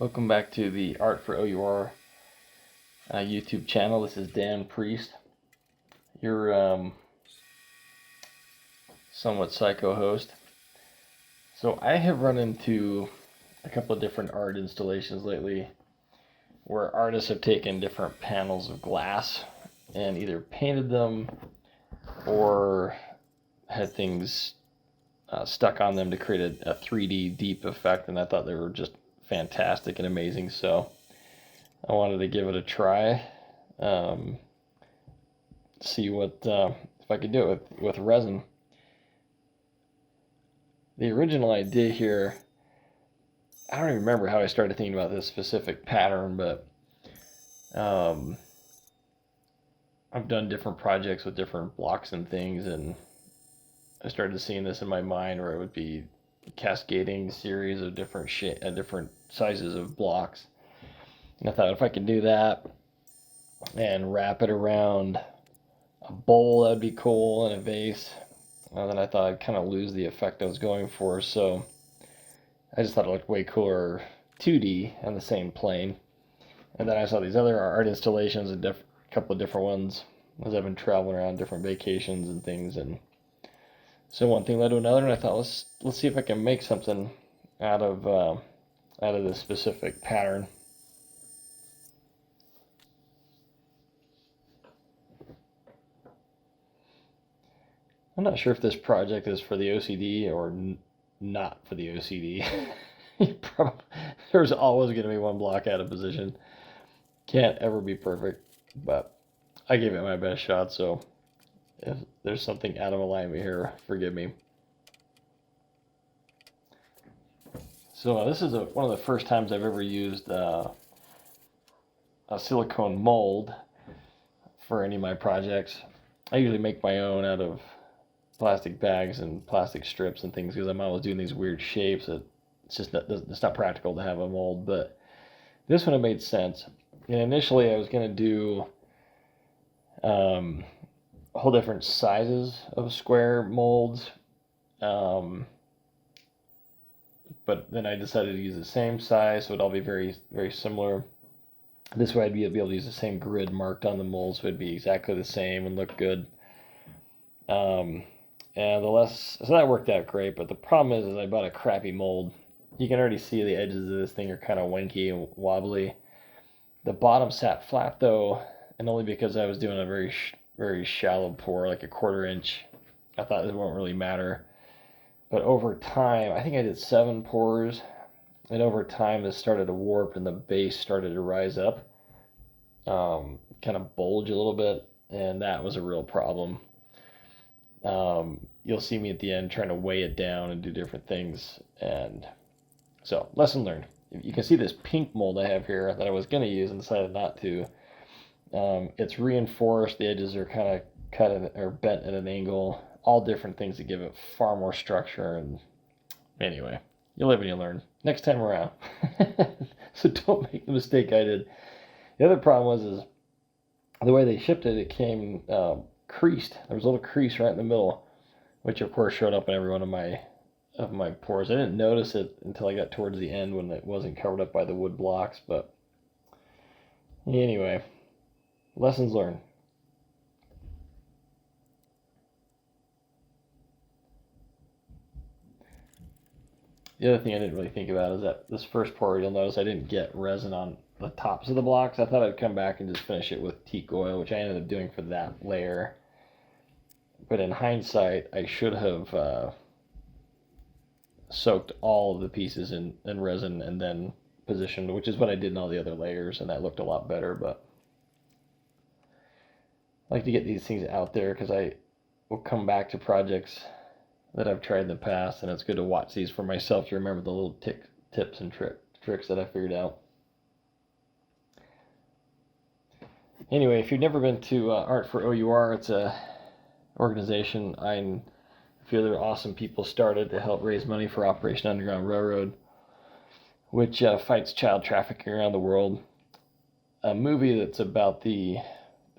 Welcome back to the Art for O.U.R. YouTube channel. This is Dan Preece, your somewhat psycho host. So I have run into a couple of different art installations lately where artists have taken different panels of glass and either painted them or had things stuck on them to create a 3D deep effect, and I thought they were just fantastic and amazing, so I wanted to give it a try, see what if I could do it with resin. The original idea here, I don't even remember how I started thinking about this specific pattern, but I've done different projects with different blocks and things, and I started seeing this in my mind where it would be a cascading series of different different sizes of blocks. And I thought if I could do that and wrap it around a bowl, that'd be cool, and a vase. And then I thought I'd kind of lose the effect I was going for, so I just thought it looked way cooler 2D on the same plane. And then I saw these other art installations, a couple of different ones, as I've been traveling around different vacations and things, and so one thing led to another, and I thought let's see if I can make something out of this specific pattern. I'm not sure if this project is for the OCD or not for the OCD. There's always going to be one block out of position. Can't ever be perfect, but I gave it my best shot, so if there's something out of alignment here, forgive me. So this is one of the first times I've ever used a silicone mold for any of my projects. I usually make my own out of plastic bags and plastic strips and things because I'm always doing these weird shapes that it's not practical to have a mold, but this one it made sense. And initially I was going to do whole different sizes of square molds, but then I decided to use the same size, so it'd all be very, very similar. This way I'd be able to use the same grid marked on the molds, so it'd be exactly the same and look good. So that worked out great, but the problem is I bought a crappy mold. You can already see the edges of this thing are kind of wanky and wobbly. The bottom sat flat though, and only because I was doing a very shallow pour, like a 1/4 inch. I thought it won't really matter. But over time, I think I did 7 pours, and over time this started to warp and the base started to rise up, kind of bulge a little bit, and that was a real problem. You'll see me at the end trying to weigh it down and do different things, and so lesson learned. You can see this pink mold I have here that I was going to use and decided not to. It's reinforced, the edges are kind of cut or bent at an angle, all different things that give it far more structure. And anyway, you live and you learn. Next time around. So don't make the mistake I did. The other problem is the way they shipped it, it came creased. There was a little crease right in the middle, which of course showed up in every one of my pours. I didn't notice it until I got towards the end when it wasn't covered up by the wood blocks, but anyway, lessons learned. The other thing I didn't really think about is that this first pour, you'll notice I didn't get resin on the tops of the blocks. I thought I'd come back and just finish it with teak oil, which I ended up doing for that layer. But in hindsight, I should have soaked all of the pieces in resin and then positioned, which is what I did in all the other layers, and that looked a lot better. But I like to get these things out there because I will come back to projects that I've tried in the past, and it's good to watch these for myself to remember the little tips and tricks that I figured out. Anyway, if you've never been to Art for O.U.R, it's a organization a few other awesome people started to help raise money for Operation Underground Railroad, which fights child trafficking around the world. A movie that's about the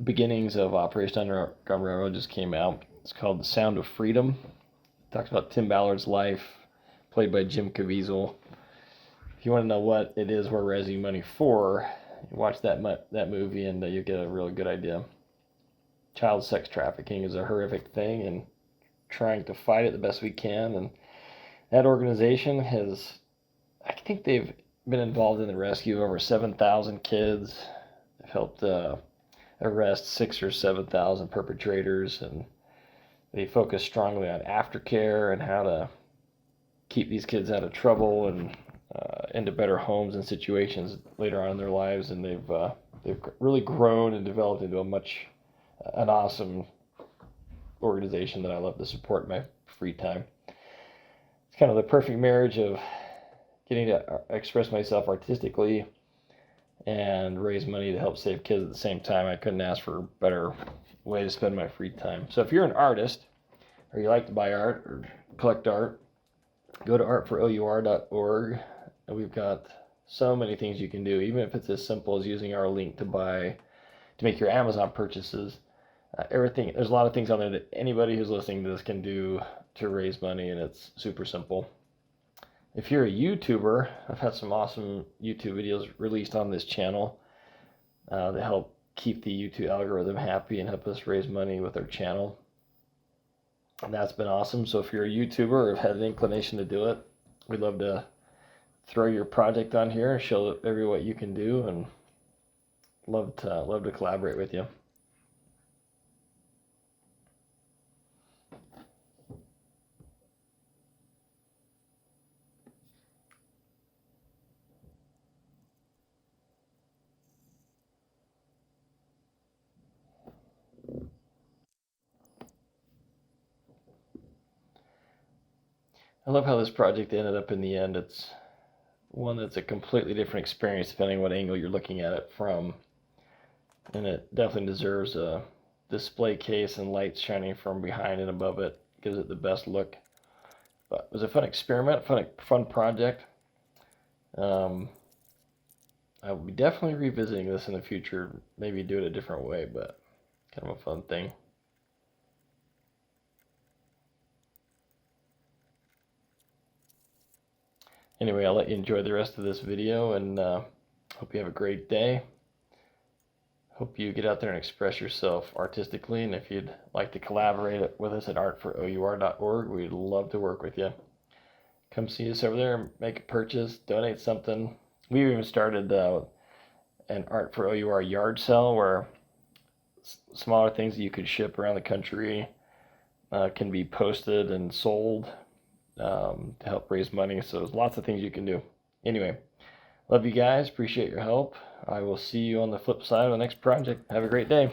beginnings of Operation Underground Railroad just came out. It's called The Sound of Freedom. It talks about Tim Ballard's life, played by Jim Caviezel. if you want to know what it is we're raising money for, watch that movie and you'll get a really good idea. Child sex trafficking is a horrific thing, and trying to fight it the best we can. And that organization has, I think they've been involved in the rescue of over 7,000 kids. They've helped arrest 6,000 or 7,000 perpetrators, and they focus strongly on aftercare and how to keep these kids out of trouble and into better homes and situations later on in their lives. And they've really grown and developed into an awesome organization that I love to support in my free time. It's kind of the perfect marriage of getting to express myself artistically and raise money to help save kids at the same time. I couldn't ask for a better way to spend my free time. So if you're an artist, or you like to buy art or collect art, go to artforOUR.org. And we've got so many things you can do, even if it's as simple as using our link to make your Amazon purchases. Everything, there's a lot of things on there that anybody who's listening to this can do to raise money, and it's super simple. If you're a YouTuber, I've had some awesome YouTube videos released on this channel that help keep the YouTube algorithm happy and help us raise money with our channel. And that's been awesome. So if you're a YouTuber or have had an inclination to do it, we'd love to throw your project on here and show everyone what you can do, and love to collaborate with you. I love how this project ended up in the end. It's one that's a completely different experience depending on what angle you're looking at it from. And it definitely deserves a display case and lights shining from behind and above it. Gives it the best look. But it was a fun experiment, fun project. I will be definitely revisiting this in the future. Maybe do it a different way, but kind of a fun thing. Anyway, I'll let you enjoy the rest of this video, and hope you have a great day. Hope you get out there and express yourself artistically, and if you'd like to collaborate with us at artforOUR.org, we'd love to work with you. Come see us over there, make a purchase, donate something. We even started an Art for O.U.R. yard sale where smaller things that you could ship around the country can be posted and sold to help raise money. So there's lots of things you can do. Anyway, love you guys. Appreciate your help. I will see you on the flip side of the next project. Have a great day.